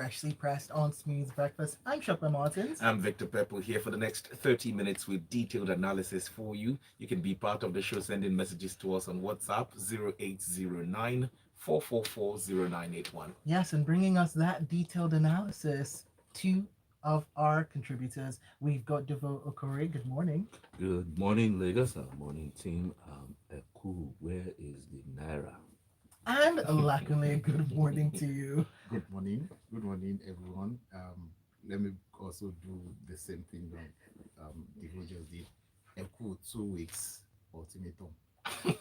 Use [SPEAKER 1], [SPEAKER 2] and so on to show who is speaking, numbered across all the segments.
[SPEAKER 1] Freshly Pressed on Smooth Breakfast. I'm Shopper Martins.
[SPEAKER 2] I'm Victor Pepple here for the next 30 minutes with detailed analysis for you. You can be part of the show sending messages to us on WhatsApp 0809 4440981.
[SPEAKER 1] Yes, and bringing us that detailed analysis, two of our contributors. We've got Devo Okore. Good morning.
[SPEAKER 3] Good morning, Lagos. Morning, team. Eku, where is the Naira?
[SPEAKER 1] And Lakule, good morning to you.
[SPEAKER 4] Good morning. Good morning, everyone. Let me also do the same thing that Divo just did. Echo 2 weeks ultimatum.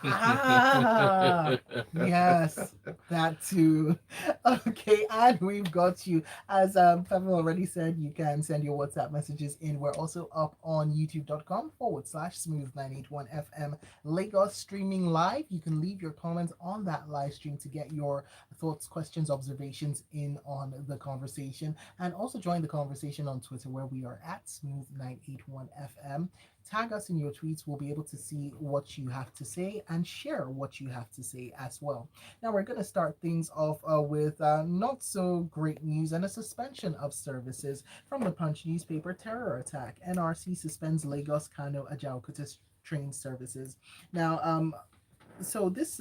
[SPEAKER 1] Ah, yes, that too. Okay, and we've got you. As Pamela already said, you can send your WhatsApp messages in. We're also up on youtube.com/smooth981 FM Lagos streaming live. You can leave your comments on that live stream to get your thoughts, questions, observations in on the conversation. And also join the conversation on Twitter where we are at smooth981 FM. Tag us in your tweets. We'll be able to see what you have to say and share what you have to say as well. Now, we're going to start things off with not so great news and a suspension of services from the Punch newspaper. Terror attack. NRC suspends Lagos-Kano-Ajaokuta train services. Now, so this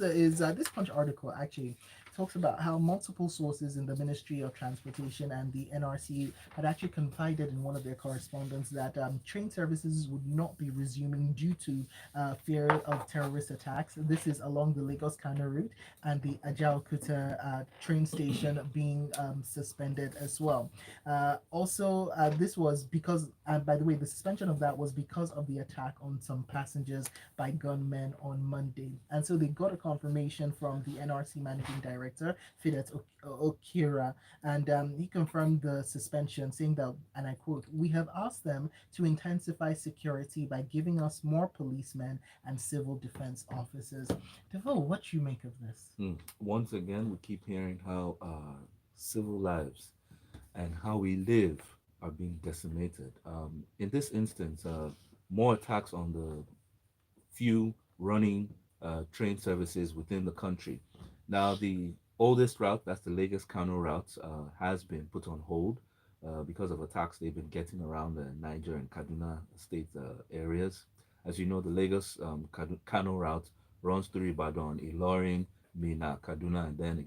[SPEAKER 1] Punch article actually talks about how multiple sources in the Ministry of Transportation and the NRC had actually confided in one of their correspondents that train services would not be resuming due to fear of terrorist attacks. This is along the Lagos-Kano route and the Ajaokuta train station being suspended as well. This was because, by the way, the suspension of that was because of the attack on some passengers by gunmen on Monday. And so they got a confirmation from the NRC managing director, Fidet Okira, and he confirmed the suspension, saying that, and I quote, "We have asked them to intensify security by giving us more policemen and civil defense officers." Devo, what you make of this?
[SPEAKER 3] Once again, we keep hearing how civil lives and how we live are being decimated. In this instance, more attacks on the few running train services within the country. Now, the oldest route, that's the Lagos Kano route, has been put on hold because of attacks they've been getting around the Niger and Kaduna state areas. As you know, the Lagos Kano route runs through Ibadan, Ilorin, Mina, Kaduna, and then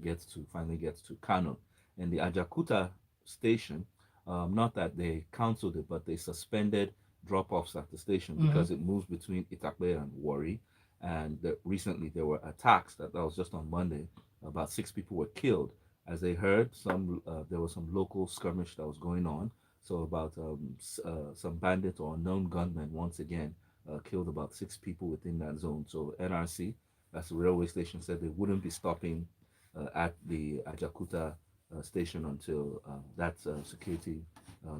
[SPEAKER 3] finally gets to Kano. And the Ajakuta station, not that they cancelled it, but they suspended drop-offs at the station because it moves between Itakbe and Wari. And recently there were attacks. That was just on Monday. About 6 people were killed. As they heard, there was some local skirmish that was going on. So about some bandits or unknown gunmen once again killed about 6 people within that zone. So NRC, that's the railway station, said they wouldn't be stopping at the Ajakuta station until that security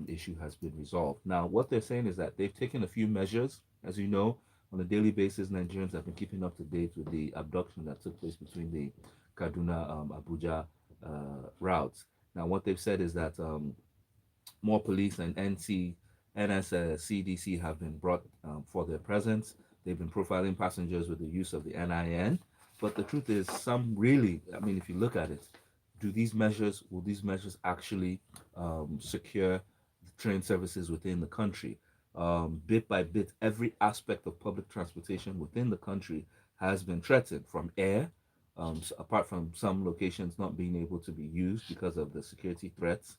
[SPEAKER 3] issue has been resolved. Now, what they're saying is that they've taken a few measures. As you know, on a daily basis, Nigerians have been keeping up to date with the abduction that took place between the Kaduna Abuja routes. Now, what they've said is that more police and CDC have been brought for their presence. They've been profiling passengers with the use of the NIN. But the truth is, some really, I mean, if you look at it, will these measures actually secure the train services within the country? Bit by bit, every aspect of public transportation within the country has been threatened, from air, apart from some locations not being able to be used because of the security threats.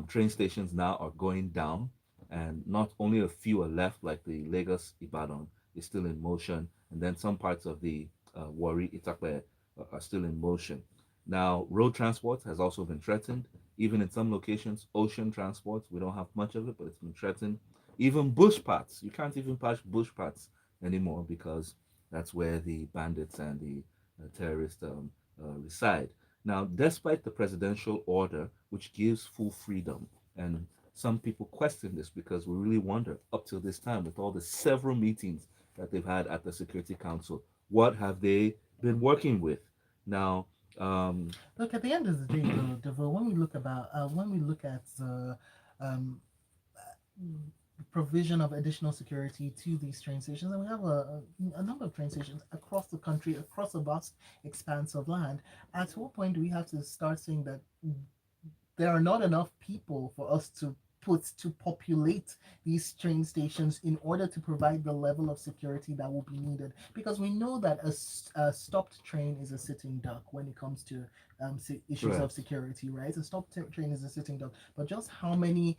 [SPEAKER 3] Train stations now are going down, and not only a few are left, like the Lagos Ibadan is still in motion, and then some parts of the Wari Itakpe are still in motion. Now, road transport has also been threatened. Even in some locations, ocean transport, we don't have much of it, but it's been threatened. Even bush paths, you can't even pass bush paths anymore because that's where the bandits and the terrorists reside. Now, despite the presidential order, which gives full freedom, and some people question this because we really wonder, up till this time, with all the several meetings that they've had at the Security Council, what have they been working with? Now,
[SPEAKER 1] Look, at the end of the day, though, Devo, when we look at the um, provision of additional security to these train stations, and we have a number of train stations across the country, across a vast expanse of land. At what point do we have to start saying that there are not enough people for us to put to populate these train stations in order to provide the level of security that will be needed, because we know that a stopped train is a sitting duck when it comes to issues of
[SPEAKER 3] Correct.
[SPEAKER 1] security, right? A stopped train is a sitting duck, but just how many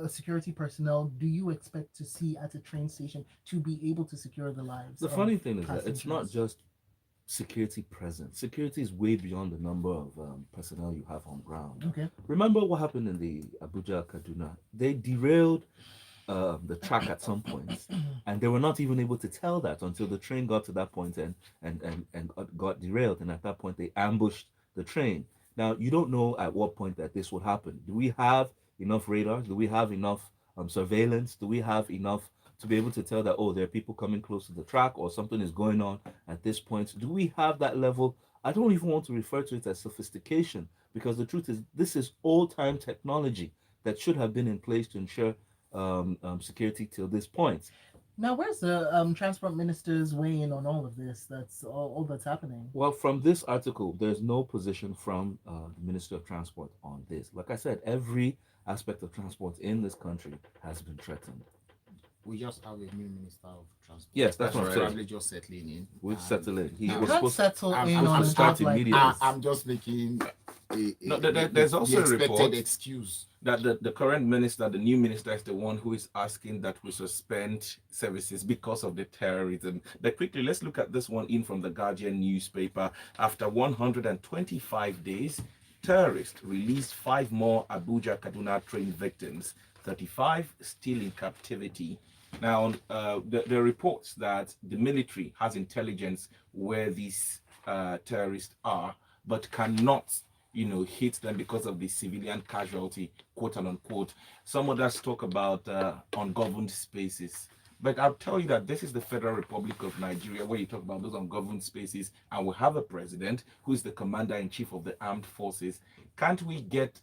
[SPEAKER 1] security personnel do you expect to see at a train station to be able to secure the lives
[SPEAKER 3] The
[SPEAKER 1] of
[SPEAKER 3] funny thing is that it's not
[SPEAKER 1] passengers?
[SPEAKER 3] just security present. Security is way beyond the number of personnel you have on ground.
[SPEAKER 1] Okay.
[SPEAKER 3] Remember what happened in the Abuja Kaduna? They derailed the track at some points, and they were not even able to tell that until the train got to that point and got derailed. And at that point, they ambushed the train. Now you don't know at what point that this would happen. Do we have enough radars? Do we have enough surveillance? Do we have enough to be able to tell that, oh, there are people coming close to the track or something is going on at this point? Do we have that level? I don't even want to refer to it as sophistication, because the truth is this is old time technology that should have been in place to ensure security till this point.
[SPEAKER 1] Now, where's the transport minister's weigh in on all of this? That's all that's happening.
[SPEAKER 3] Well, from this article, there's no position from the Ministry of Transport on this. Like I said, every aspect of transport in this country has been threatened.
[SPEAKER 4] We just have a new minister of transport.
[SPEAKER 3] Yes, that's
[SPEAKER 2] That's
[SPEAKER 3] what I'm
[SPEAKER 2] right.
[SPEAKER 3] saying.
[SPEAKER 4] Probably just settling in.
[SPEAKER 3] We'll settle it. He
[SPEAKER 1] You
[SPEAKER 3] was
[SPEAKER 1] can't
[SPEAKER 3] supposed
[SPEAKER 1] settle
[SPEAKER 4] I'm-
[SPEAKER 1] in
[SPEAKER 4] I'm
[SPEAKER 1] on a
[SPEAKER 4] supposed
[SPEAKER 3] to
[SPEAKER 1] job
[SPEAKER 3] start
[SPEAKER 1] like
[SPEAKER 3] immediately.
[SPEAKER 1] this.
[SPEAKER 4] I'm just making
[SPEAKER 2] No, there's also a
[SPEAKER 4] expected
[SPEAKER 2] report
[SPEAKER 4] excuse.
[SPEAKER 2] that the current minister, the new minister, is the one who is asking that we suspend services because of the terrorism. But quickly, let's look at this one in from the Guardian newspaper. After 125 days, terrorists released 5 more Abuja Kaduna train victims, 35 still in captivity. Now, the reports that the military has intelligence where these terrorists are, but cannot, hit them because of the civilian casualty, quote and unquote. Some others talk about ungoverned spaces. But I'll tell you that this is the Federal Republic of Nigeria, where you talk about those ungoverned spaces, and we have a president who is the commander in chief of the armed forces. Can't we get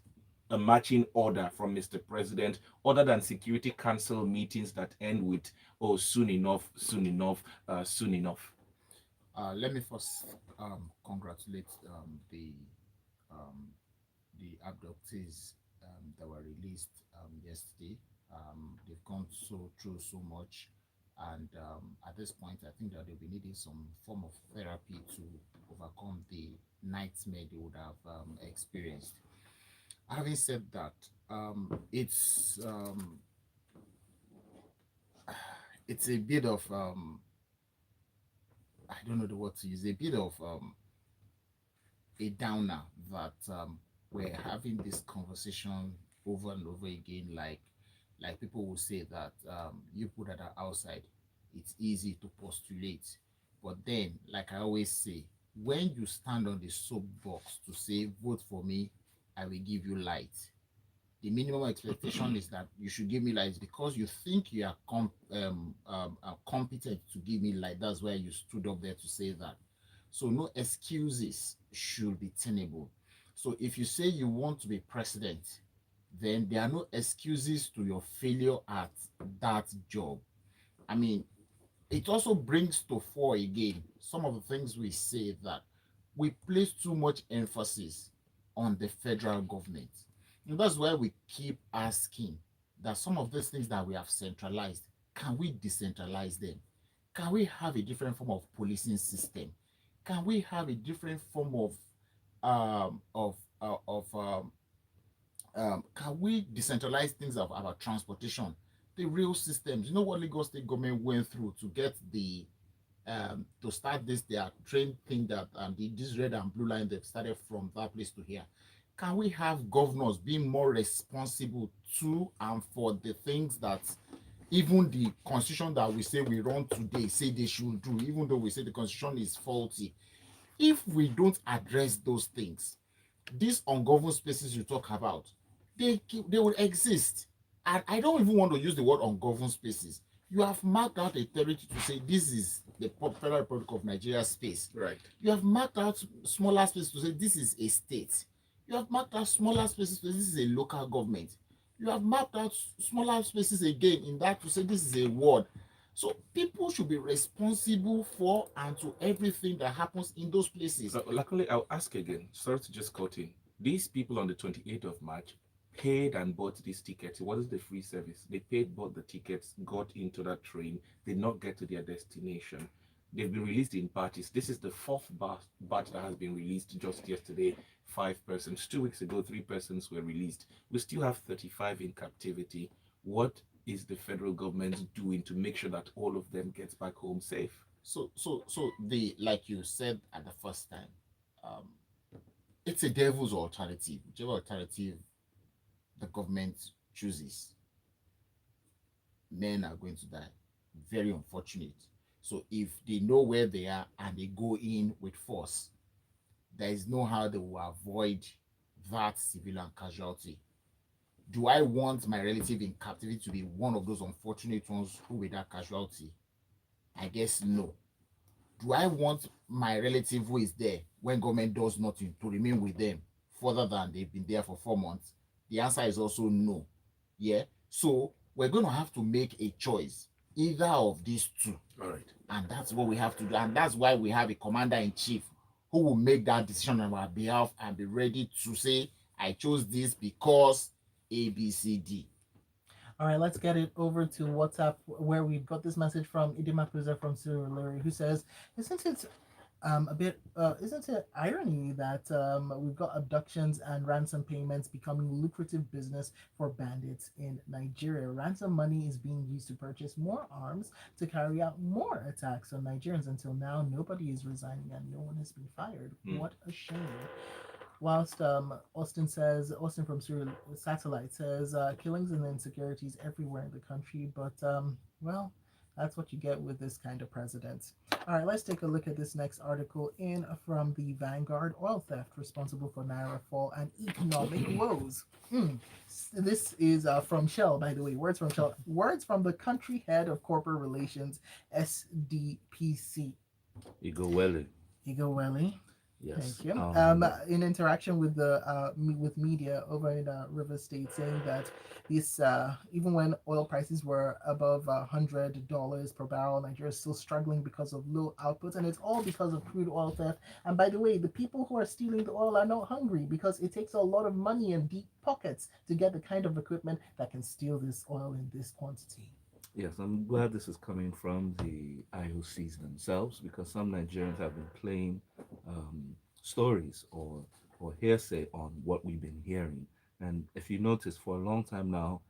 [SPEAKER 2] a matching order from Mr. President, other than Security Council meetings that end with, oh, soon enough, soon enough, soon enough?
[SPEAKER 4] Let me first congratulate um, the abductees that were released yesterday. They've gone through so much, and at this point, I think that they'll be needing some form of therapy to overcome the nightmare they would have experienced. Having said that, it's a bit of I don't know the word to use. A bit of a downer that we're having this conversation over and over again. Like people will say that you put that outside, it's easy to postulate, but then, like I always say, when you stand on the soapbox to say vote for me, I will give you light. The minimum expectation is that you should give me light because you think you are competent to give me light. That's why you stood up there to say that. So no excuses should be tenable. So if you say you want to be president, then there are no excuses to your failure at that job. I mean, it also brings to fore again some of the things we say, that we place too much emphasis on the federal government. And that's why we keep asking that some of these things that we have centralized, can we decentralize them? Can we have a different form of policing system? Can we have a different form of can we decentralize things of our transportation, the real systems? You know what Lagos State government went through to get the to start this their train thing, that this red and blue line they've started from that place to here. Can we have governors being more responsible to and for the things that even the constitution that we say we run today say they should do, even though we say the constitution is faulty? If we don't address those things, these ungoverned spaces you talk about, they will exist. And I don't even want to use the word ungoverned spaces. You have marked out a territory to say this is the Federal Republic of Nigeria space.
[SPEAKER 2] Right.
[SPEAKER 4] You have marked out smaller spaces to say this is a state. You have marked out smaller spaces to say this is a local government. You have mapped out smaller spaces again in that to say this is a ward. So people should be responsible for and to everything that happens in those places.
[SPEAKER 2] Luckily, I'll ask again. Sorry to just cut in. These people on the 28th of March paid and bought these tickets. It wasn't a free service. They paid, bought the tickets, got into that train, did not get to their destination. They've been released in batches. This is the fourth batch that has been released just yesterday. 5 persons. 2 weeks ago, 3 persons were released. We still have 35 in captivity. What is the federal government doing to make sure that all of them gets back home safe?
[SPEAKER 4] So the, like you said at the first time, um, it's a devil's alternative. Whichever alternative the government chooses, men are going to die. Very unfortunate. So if they know where they are and they go in with force, there is no how they will avoid that civilian casualty. Do I want my relative in captivity to be one of those unfortunate ones who with that casualty? I guess no. Do I want my relative who is there when government does nothing to remain with them further than they've been there for 4 months? The answer is also no. Yeah. So we're going to have to make a choice, either of these two.
[SPEAKER 2] All right.
[SPEAKER 4] And that's what we have to do. And that's why we have a commander in chief who will make that decision on our behalf and be ready to say, I chose this because ABCD.
[SPEAKER 1] All right, let's get it over to WhatsApp where we've got this message from Idima Puza from Cyril Larry, who says, isn't it isn't it irony that we've got abductions and ransom payments becoming lucrative business for bandits in Nigeria? Ransom money is being used to purchase more arms to carry out more attacks on Nigerians. Until now, nobody is resigning and no one has been fired. What a shame. Whilst Austin from Syria Satellite says, killings and insecurities everywhere in the country, but, well, that's what you get with this kind of president. All right, let's take a look at this next article in from the Vanguard. Oil theft responsible for Naira fall and economic woes. This is from Shell, by the way. Words from Shell. Words from the country head of corporate relations, SDPC.
[SPEAKER 3] Igowele.
[SPEAKER 1] Igowele.
[SPEAKER 3] Yes.
[SPEAKER 1] Thank you. In interaction with the with media over in River State, saying that this even when oil prices were above $100 per barrel, Nigeria is still struggling because of low output, and it's all because of crude oil theft. And by the way, the people who are stealing the oil are not hungry because it takes a lot of money and deep pockets to get the kind of equipment that can steal this oil in this quantity.
[SPEAKER 3] Yes, I'm glad this is coming from the IOCs themselves because some Nigerians have been playing stories or hearsay on what we've been hearing. And if you notice, for a long time now,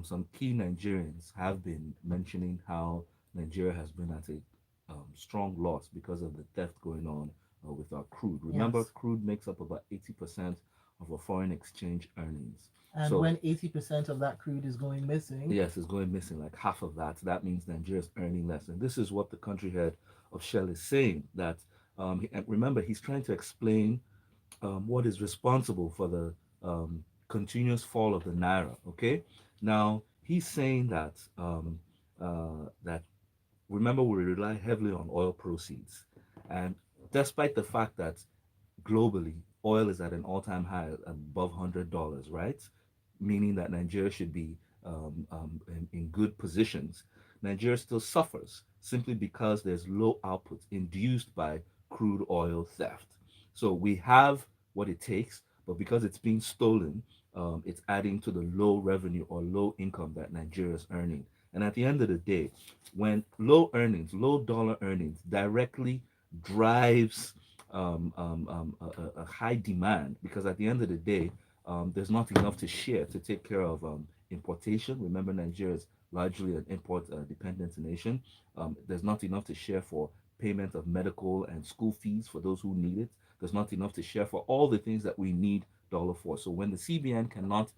[SPEAKER 3] some key Nigerians have been mentioning how Nigeria has been at a strong loss because of the theft going on with our crude. Remember,
[SPEAKER 1] Yes.
[SPEAKER 3] crude makes up about 80% of our foreign exchange earnings.
[SPEAKER 1] And
[SPEAKER 3] So
[SPEAKER 1] when 80% of that crude is going missing,
[SPEAKER 3] yes, it's going missing, like half of that. That means Nigeria's earning less. And this is what the country head of Shell is saying that, and remember, he's trying to explain what is responsible for the continuous fall of the Naira. Okay. Now, he's saying that, that remember, we rely heavily on oil proceeds. And despite the fact that globally, oil is at an all-time high above $100, right? Meaning that Nigeria should be in good positions. Nigeria still suffers simply because there's low output induced by crude oil theft. So we have what it takes, but because it's being stolen, it's adding to the low revenue or low income that Nigeria is earning. And at the end of the day, when low earnings, low dollar earnings directly drives a high demand, because at the end of the day, there's not enough to share to take care of importation. Remember, Nigeria is largely an import dependent nation. There's not enough to share for payment of medical and school fees for those who need it. There's not enough to share for all the things that we need dollar for. So when the CBN cannot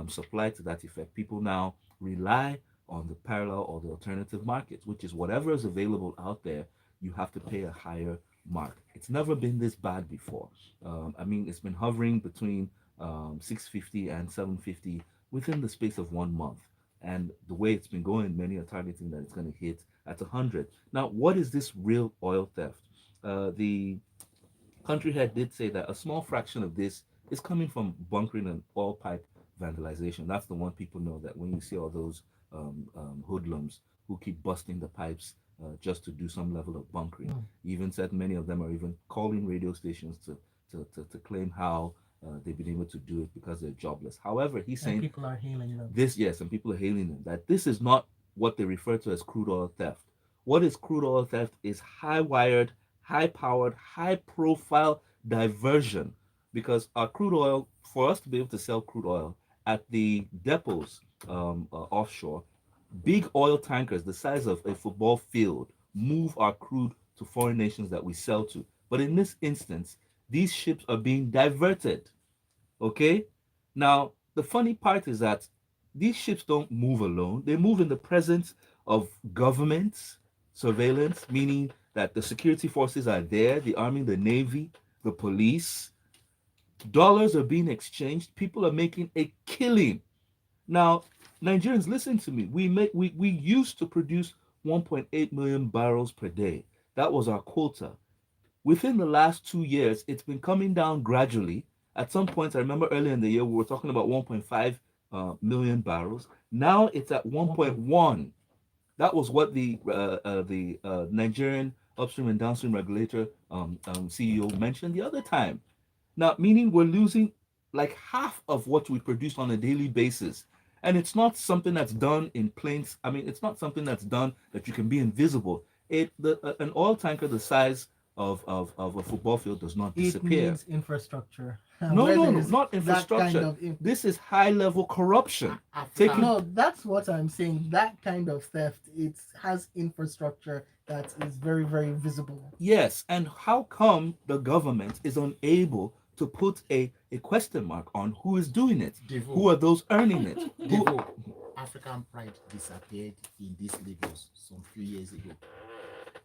[SPEAKER 3] supply to that effect, people now rely on the parallel or the alternative markets, which is whatever is available out there, you have to pay a higher mark. It's never been this bad before. I mean, it's been hovering between 650 and 750 within the space of 1 month. And the way it's been going, many are targeting that it's going to hit at 100. Now, what is this real oil theft? The country head did say that a small fraction of this is coming from bunkering and oil pipe vandalization. That's the one people know, that when you see all those hoodlums who keep busting the pipes just to do some level of bunkering. He even said many of them are even calling radio stations to claim how they've been able to do it because they're jobless. However, he's
[SPEAKER 1] And
[SPEAKER 3] saying
[SPEAKER 1] people are hailing them.
[SPEAKER 3] this, yes, and people are hailing them, that this is not what they refer to as crude oil theft. What is crude oil theft is high wired, high powered, high profile diversion. Because our crude oil, for us to be able to sell crude oil at the depots offshore, big oil tankers the size of a football field move our crude to foreign nations that we sell to. But in this instance, these ships are being diverted. Okay? Now, the funny part is that these ships don't move alone. They move in the presence of governments, surveillance, meaning that the security forces are there, the army, the navy, the police. Dollars are being exchanged. People are making a killing. Now, Nigerians, listen to me. We used to produce 1.8 million barrels per day. That was our quota. Within the last 2 years, it's been coming down gradually. At some points, I remember earlier in the year, we were talking about 1.5 million barrels. Now it's at 1.1. That was what the Nigerian upstream and downstream regulator CEO mentioned the other time. Now, meaning we're losing like half of what we produce on a daily basis. And it's not something that's done in plain. I mean, it's not something that's done that you can be invisible. An oil tanker the size of a football field does not
[SPEAKER 1] It
[SPEAKER 3] disappear.
[SPEAKER 1] needs infrastructure.
[SPEAKER 3] No,
[SPEAKER 1] Where
[SPEAKER 3] no, no,
[SPEAKER 1] there's
[SPEAKER 3] not
[SPEAKER 1] that
[SPEAKER 3] infrastructure.
[SPEAKER 1] kind of
[SPEAKER 3] This is high level corruption. Taking
[SPEAKER 1] no, that's what I'm saying. That kind of theft, it has infrastructure that is very, very visible.
[SPEAKER 3] Yes, and how come the government is unable to put a question mark on who is doing it?
[SPEAKER 4] Devo.
[SPEAKER 3] Who are those earning it? Who,
[SPEAKER 4] Devo, African pride disappeared in this Lagos some few years ago.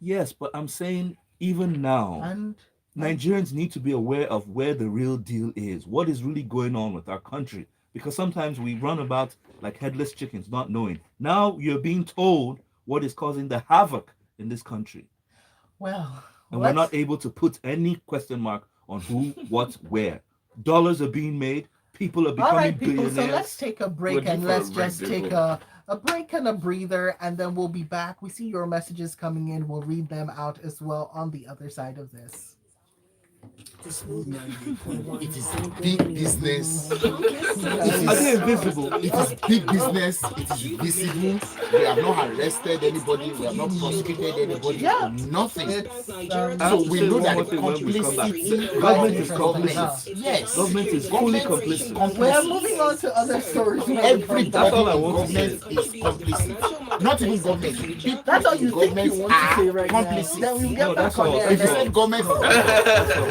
[SPEAKER 3] yes, but I'm saying even now,
[SPEAKER 1] And
[SPEAKER 3] Nigerians need to be aware of where the real deal is. What is really going on with our country? Because sometimes we run about like headless chickens, not knowing. Now you're being told what is causing the havoc in this country.
[SPEAKER 1] well,
[SPEAKER 3] And we're
[SPEAKER 1] let's
[SPEAKER 3] not able to put any question mark on who, what, where. Dollars are being made. People are
[SPEAKER 1] all
[SPEAKER 3] becoming
[SPEAKER 1] right, people. So
[SPEAKER 3] billionaires.
[SPEAKER 1] let's take a break
[SPEAKER 2] We're due
[SPEAKER 1] and
[SPEAKER 2] for a
[SPEAKER 1] let's
[SPEAKER 2] break,
[SPEAKER 1] just take
[SPEAKER 2] Devo.
[SPEAKER 1] a break and a breather, and then we'll be back. We see your messages coming in. We'll read them out as well on the other side of this.
[SPEAKER 4] It is big business.
[SPEAKER 3] Are they invisible?
[SPEAKER 4] It is big business. It is visible. We have not arrested anybody. We have not prosecuted anybody.
[SPEAKER 1] Yeah.
[SPEAKER 4] Nothing.
[SPEAKER 1] It's
[SPEAKER 3] I
[SPEAKER 4] So
[SPEAKER 3] have to
[SPEAKER 4] we
[SPEAKER 3] say
[SPEAKER 4] know
[SPEAKER 3] one
[SPEAKER 4] that
[SPEAKER 3] more
[SPEAKER 4] the
[SPEAKER 3] thing when we come back.
[SPEAKER 4] complicity
[SPEAKER 3] Government
[SPEAKER 4] is
[SPEAKER 3] is
[SPEAKER 4] government.
[SPEAKER 3] complicit.
[SPEAKER 4] Yes.
[SPEAKER 3] Government is fully
[SPEAKER 4] Government is
[SPEAKER 3] complicit.
[SPEAKER 1] we're moving on to other stories.
[SPEAKER 4] Everybody
[SPEAKER 3] That's all I
[SPEAKER 4] in
[SPEAKER 3] want to
[SPEAKER 4] government is complicit. Not even government. People
[SPEAKER 1] That's all
[SPEAKER 4] in
[SPEAKER 1] you think you
[SPEAKER 4] government
[SPEAKER 1] want to
[SPEAKER 4] are
[SPEAKER 1] say right
[SPEAKER 4] complicit.
[SPEAKER 1] now. Then we
[SPEAKER 3] No,
[SPEAKER 1] get
[SPEAKER 3] that's
[SPEAKER 1] back on
[SPEAKER 3] all.
[SPEAKER 1] air.
[SPEAKER 4] If you
[SPEAKER 3] That's
[SPEAKER 4] say
[SPEAKER 3] all.
[SPEAKER 4] government,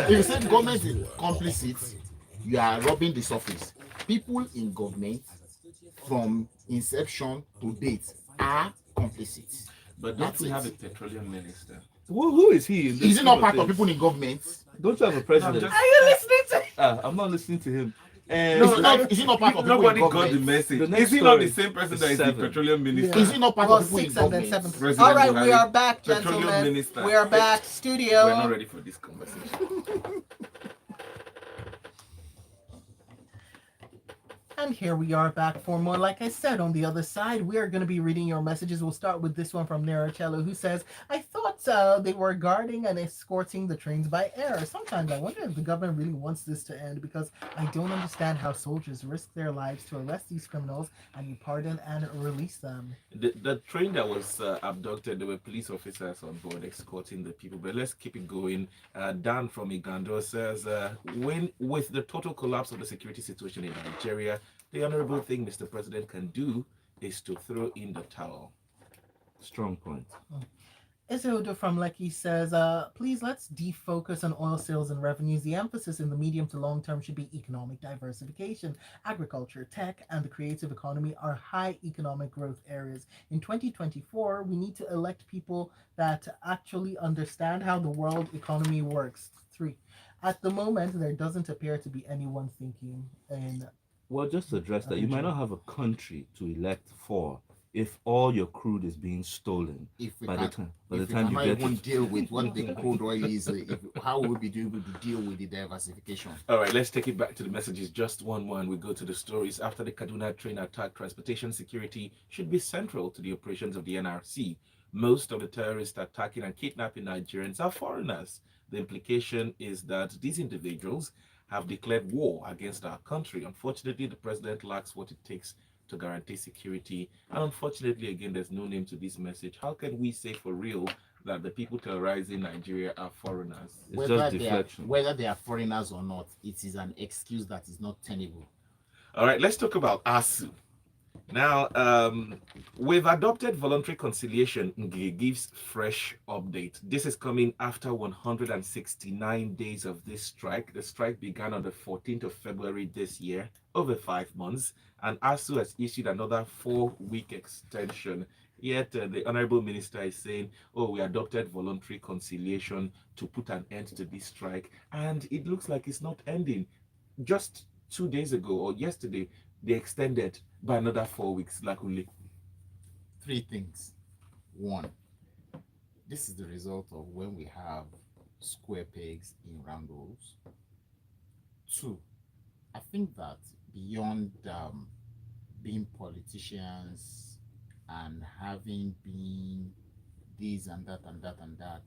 [SPEAKER 4] if you say government is complicit, you are robbing the surface. People in government, from inception to date, are complicit.
[SPEAKER 2] But don't
[SPEAKER 4] That's
[SPEAKER 2] we
[SPEAKER 4] it.
[SPEAKER 2] have a petroleum minister?
[SPEAKER 3] Who is he? In this
[SPEAKER 4] Is it not part of
[SPEAKER 3] conversation?
[SPEAKER 4] people in government?
[SPEAKER 3] Don't you have a president?
[SPEAKER 2] just-
[SPEAKER 1] Are you listening to?
[SPEAKER 3] I'm not listening to him.
[SPEAKER 4] No, is it not part of people in
[SPEAKER 2] Nobody got the
[SPEAKER 4] government?
[SPEAKER 2] message.
[SPEAKER 3] The next
[SPEAKER 2] Is he not the
[SPEAKER 3] story
[SPEAKER 2] same person
[SPEAKER 3] is
[SPEAKER 2] that is the
[SPEAKER 3] 7.
[SPEAKER 2] petroleum minister?
[SPEAKER 4] Is it not part
[SPEAKER 1] Well,
[SPEAKER 4] of people in
[SPEAKER 1] 6 and then
[SPEAKER 4] government?
[SPEAKER 1] 7.
[SPEAKER 2] President
[SPEAKER 1] All right, we
[SPEAKER 2] Buhari,
[SPEAKER 1] are back,
[SPEAKER 2] petroleum
[SPEAKER 1] gentlemen.
[SPEAKER 2] minister.
[SPEAKER 1] We are back,
[SPEAKER 2] We're not
[SPEAKER 1] studio.
[SPEAKER 2] ready for this conversation.
[SPEAKER 1] And here we are back for more. Like I said, on the other side, we are going to be reading your messages. We'll start with this one from Neracello, who says, I thought they were guarding and escorting the trains by air. Sometimes I wonder if the government really wants this to end, because I don't understand how soldiers risk their lives to arrest these criminals and you pardon and release them.
[SPEAKER 2] The train that was abducted, there were police officers on board escorting the people. But let's keep it going. Dan from Igando says, when with the total collapse of the security situation in Nigeria, the honorable thing Mr. President can do is to throw in the towel.
[SPEAKER 3] Strong point.
[SPEAKER 1] Isildo from Lekki says, please let's defocus on oil sales and revenues. The emphasis in the medium to long term should be economic diversification. Agriculture, tech, and the creative economy are high economic growth areas. In 2024, we need to elect people that actually understand how the world economy works. 3. At the moment, there doesn't appear to be anyone thinking in.
[SPEAKER 3] Well, just to address that, you might not have a country to elect for if all your crude is being stolen
[SPEAKER 4] If we
[SPEAKER 3] by the
[SPEAKER 4] can,
[SPEAKER 3] time by
[SPEAKER 4] if
[SPEAKER 3] the
[SPEAKER 4] we
[SPEAKER 3] time you
[SPEAKER 4] cannot
[SPEAKER 3] get
[SPEAKER 4] even
[SPEAKER 3] it.
[SPEAKER 4] deal with what the crude oil is, how will we be able to deal with the diversification?
[SPEAKER 2] All right, let's take it back to the messages. Just one. We go to the stories. After the Kaduna train attack, transportation security should be central to the operations of the NRC. Most of the terrorists attacking and kidnapping Nigerians are foreigners. The implication is that these individuals have declared war against our country. Unfortunately, the president lacks what it takes to guarantee security. And unfortunately, again, there's no name to this message. How can we say for real that the people terrorizing Nigeria are foreigners?
[SPEAKER 3] It's just
[SPEAKER 4] Whether
[SPEAKER 3] deflection.
[SPEAKER 4] they are foreigners or not, it is an excuse that is not tenable.
[SPEAKER 2] All right, let's talk about ASU. Now, we've adopted voluntary conciliation. Ngige gives fresh update. This is coming after 169 days of this strike. The strike began on the 14th of February this year, over 5 months, and ASU has issued another 4-week extension. Yet the Honorable Minister is saying, oh, we adopted voluntary conciliation to put an end to this strike, and it looks like it's not ending. Just 2 days ago or yesterday, they extended by another 4 weeks, Lakuli.
[SPEAKER 4] Three things. One, this is the result of when we have square pegs in round holes. Two, I think that beyond being politicians and having been this and that and that and that,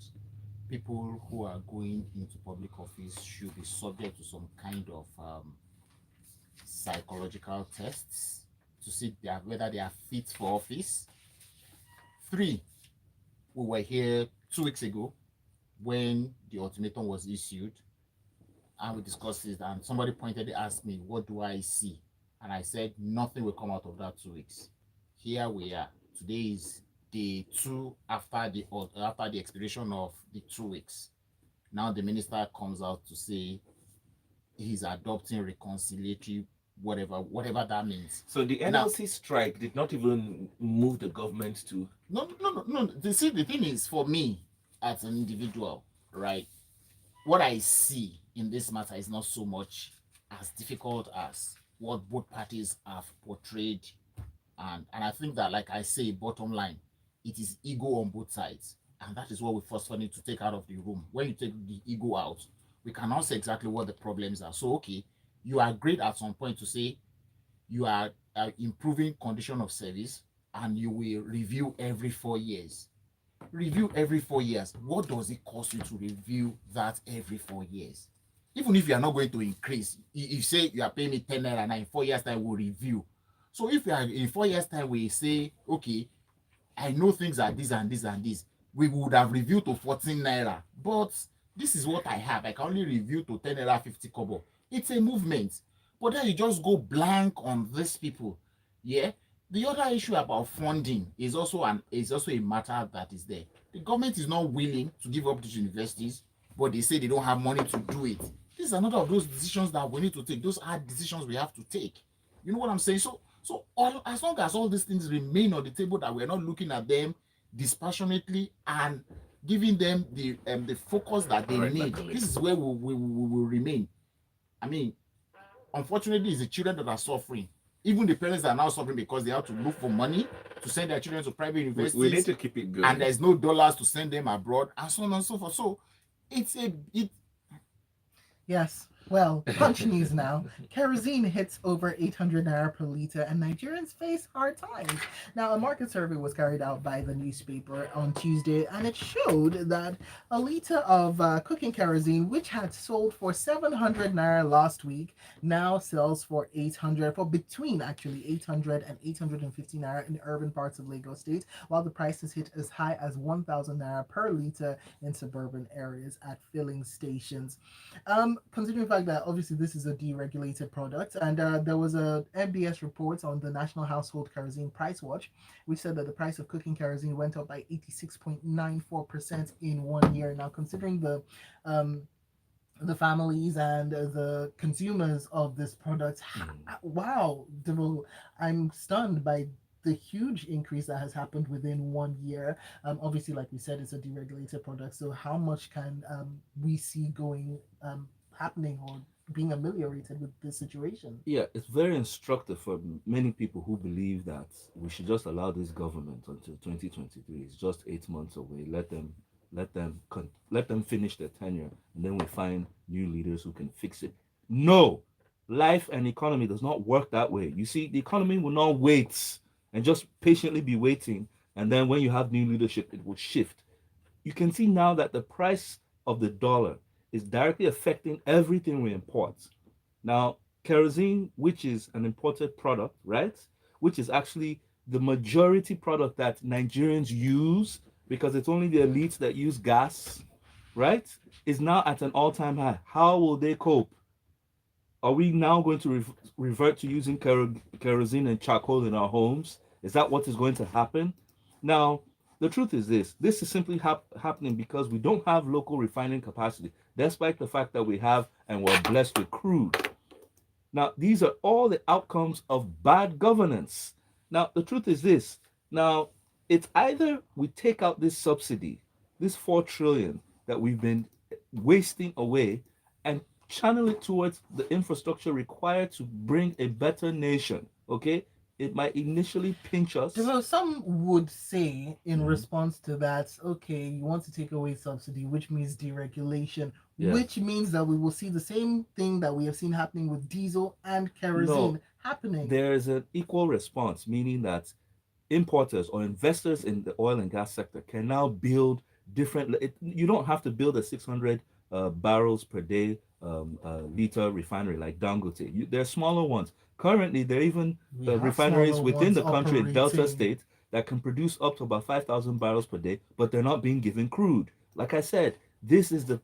[SPEAKER 4] people who are going into public office should be subject to some kind of psychological tests to see whether they are fit for office. Three, we were here 2 weeks ago when the ultimatum was issued and we discussed it, and somebody pointedly asked me, what do I see? And I said, nothing will come out of that 2 weeks. Here we are. Today is day 2 after the expiration of the 2 weeks. Now the minister comes out to say he's adopting reconciliatory whatever that means.
[SPEAKER 2] So the NLC strike did not even move the government to.
[SPEAKER 4] No. See, the thing is, for me as an individual, right, what I see in this matter is not so much as difficult as what both parties have portrayed, and I think that, like I say, bottom line, it is ego on both sides, and that is what we first need to take out of the room. When you take the ego out, we can now say exactly what the problems are. So, okay, you agreed at some point to say you are improving condition of service and you will review every 4 years. Review every 4 years. What does it cost you to review that every 4 years? Even if you are not going to increase, you say you are paying me 10 naira, and in 4 years time we'll review. So if you are in 4 years time we say, okay, I know things are this and this and this, we would have reviewed to 14 naira, but this is what I have. I can only review to 10 naira 50 kobo. It's a movement. But then you just go blank on these people. Yeah. The other issue about funding is also a matter that is there. The government is not willing to give up to universities, but they say they don't have money to do it. This is another of those decisions that we need to take. Those hard decisions we have to take. You know what I'm saying? So as long as all these things remain on the table, that we're not looking at them dispassionately and giving them the focus that they need, this is where we will remain. I mean, unfortunately, it's the children that are suffering. Even the parents are now suffering because they have to look for money to send their children to private universities.
[SPEAKER 2] We need to keep it going.
[SPEAKER 4] And there's no dollars to send them abroad, and so on and so forth. So
[SPEAKER 1] Yes. Well, punch news now. Kerosene hits over 800 naira per litre and Nigerians face hard times. Now, a market survey was carried out by the newspaper on Tuesday and it showed that a litre of cooking kerosene, which had sold for 700 naira last week, now sells for 800, for between actually 800 and 850 naira in urban parts of Lagos State, while the prices hit as high as 1,000 naira per litre in suburban areas at filling stations. Considering the fact that obviously this is a deregulated product, and there was a MBS report on the National Household Kerosene Price Watch, which said that the price of cooking kerosene went up by 86.94% in 1 year. Now, considering the families and the consumers of this product, wow, I'm stunned by the huge increase that has happened within 1 year. Obviously, like we said, it's a deregulated product. So how much can we see going happening or being ameliorated with this situation?
[SPEAKER 3] Yeah, it's very instructive for many people who believe that we should just allow this government until 2023. It's just 8 months away. Let them finish their tenure, and then we find new leaders who can fix it. No, life and economy does not work that way. You see, the economy will not wait and just patiently be waiting, and then when you have new leadership, it will shift. You can see now that the price of the dollar is directly affecting everything we import. Now, kerosene, which is an imported product, right? Which is actually the majority product that Nigerians use because it's only the elites that use gas, right? Is now at an all-time high. How will they cope? Are we now going to revert to using kerosene and charcoal in our homes? Is that what is going to happen? Now, the truth is this is simply happening because we don't have local refining capacity, despite the fact that we have and we're blessed with crude. Now, these are all the outcomes of bad governance. Now, the truth is this. Now, it's either we take out this subsidy, this 4 trillion that we've been wasting away, and channel it towards the infrastructure required to bring a better nation. Okay? It might initially pinch us.
[SPEAKER 1] So some would say in
[SPEAKER 3] Mhm.
[SPEAKER 1] response to that, okay, you want to take away subsidy, which means deregulation,
[SPEAKER 3] Yes.
[SPEAKER 1] which means that we will see the same thing that we have seen happening with diesel and kerosene
[SPEAKER 3] No,
[SPEAKER 1] happening.
[SPEAKER 3] there is an equal response, meaning that importers or investors in the oil and gas sector can now build different. You don't have to build a 600 barrels per day liter refinery like Dangote. There are smaller ones. Currently, there are even
[SPEAKER 1] We have
[SPEAKER 3] refineries
[SPEAKER 1] smaller
[SPEAKER 3] within
[SPEAKER 1] ones
[SPEAKER 3] the country in Delta
[SPEAKER 1] operating.
[SPEAKER 3] State that can produce up to about 5,000 barrels per day, but they're not being given crude. Like I said, this is the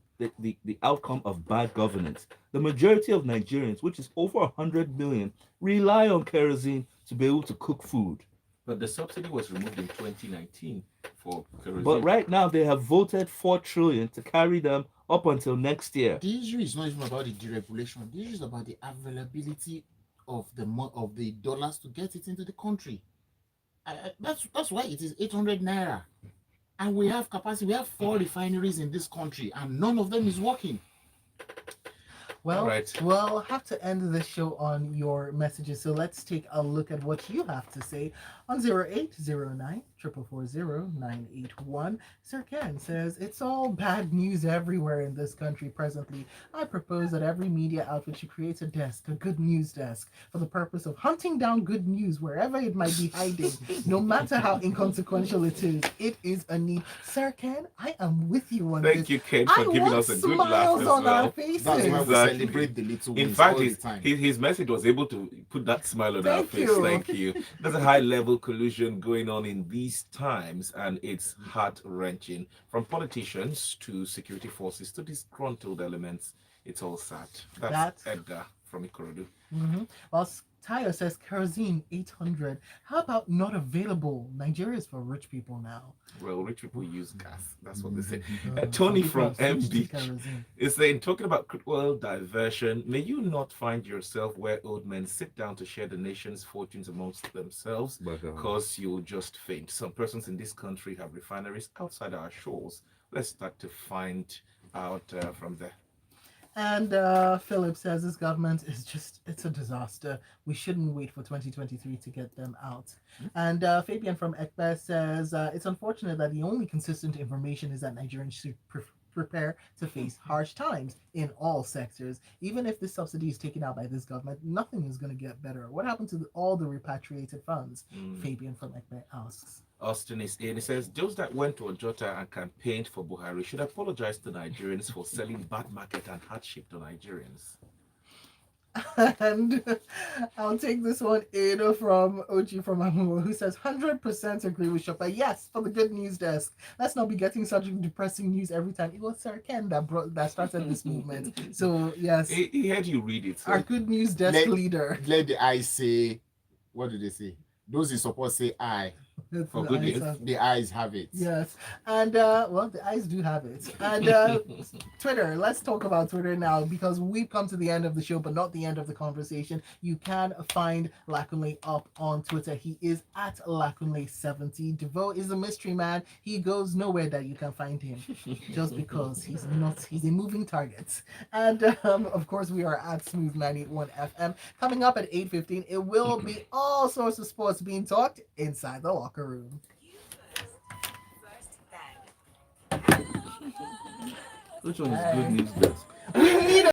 [SPEAKER 3] outcome of bad governance. The majority of Nigerians, which is over 100 million, rely on kerosene to be able to cook food.
[SPEAKER 2] But the subsidy was removed in 2019 for
[SPEAKER 3] But
[SPEAKER 2] kerosene.
[SPEAKER 3] right now they have voted 4 trillion to carry them up until next year.
[SPEAKER 4] The issue is not even about the deregulation. The issue is about the availability of the dollars to get it into the country. That's why it is 800 naira, and we have capacity. We have 4 refineries in this country, and none of them is working.
[SPEAKER 1] Well,
[SPEAKER 2] Right.
[SPEAKER 1] we'll have to end this show on your messages. So let's take a look at what you have to say on 0809 440 981. Sir Ken says, it's all bad news everywhere in this country presently. I propose that every media outlet should create a desk, a good news desk, for the purpose of hunting down good news wherever it might be hiding, no matter how inconsequential it is. It is a need. Sir Ken, I am with you on this.
[SPEAKER 2] Thank you, Ken, for
[SPEAKER 1] I
[SPEAKER 2] giving
[SPEAKER 1] want
[SPEAKER 2] us a good laugh
[SPEAKER 1] smiles
[SPEAKER 2] as
[SPEAKER 1] on our
[SPEAKER 2] well.
[SPEAKER 1] faces.
[SPEAKER 4] That's why we
[SPEAKER 2] Exactly.
[SPEAKER 4] celebrate the little
[SPEAKER 2] In
[SPEAKER 4] wins
[SPEAKER 2] fact,
[SPEAKER 4] all the
[SPEAKER 2] his,
[SPEAKER 4] time.
[SPEAKER 2] his message was able to put that smile on our
[SPEAKER 1] Thank
[SPEAKER 2] face.
[SPEAKER 1] you.
[SPEAKER 2] Thank you. There's a high level collusion going on in these times, and it's heart wrenching. From politicians to security forces to disgruntled elements, it's all sad. That's Edgar from Ikorodu.
[SPEAKER 1] Well, Tayo says kerosene 800. How about not available? Nigeria is for rich people now.
[SPEAKER 2] Well, rich people use gas. That's what they say.
[SPEAKER 1] Some
[SPEAKER 2] Tony
[SPEAKER 1] people
[SPEAKER 2] from
[SPEAKER 1] have switched to
[SPEAKER 2] MB
[SPEAKER 1] kerosene.
[SPEAKER 2] is saying, talking about crude oil diversion, may you not find yourself where old men sit down to share the nation's fortunes amongst themselves, because you'll just faint. Some persons in this country have refineries outside our shores. Let's start to find out from there.
[SPEAKER 1] And Philip says this government is it's a disaster. We shouldn't wait for 2023 to get them out. And Fabian from Ekbe says it's unfortunate that the only consistent information is that Nigerians should prepare to face harsh times in all sectors. Even if this subsidy is taken out by this government, nothing is going to get better. What happened to all the repatriated funds? Fabian from Ekbe asks.
[SPEAKER 2] Austin is in. He says, those that went to Ojota and campaigned for Buhari should apologize to Nigerians for selling bad market and hardship to Nigerians.
[SPEAKER 1] And I'll take this one in from Oji from Amumo, who says 100% agree with Shopper. Yes, for the good news desk. Let's not be getting such depressing news every time. It was Sir Ken that started this movement. So yes,
[SPEAKER 2] He heard you read it. So.
[SPEAKER 1] our good news desk leader.
[SPEAKER 4] Let the eyes say, what do they say? Those in support say I.
[SPEAKER 2] For good news.
[SPEAKER 4] The eyes have it.
[SPEAKER 1] Yes. And well, the eyes do have it. And Twitter, let's talk about Twitter now, because we've come to the end of the show, but not the end of the conversation. You can find Lakunle up on Twitter. He is at Lakunle70. Devo is a mystery man. He goes nowhere that you can find him, just because he's a moving target. And of course, we are at Smooth 91 FM. Coming up at 8:15, it will be all sorts of sports being talked inside the locker room.
[SPEAKER 3] Which one is good news desk?
[SPEAKER 1] We need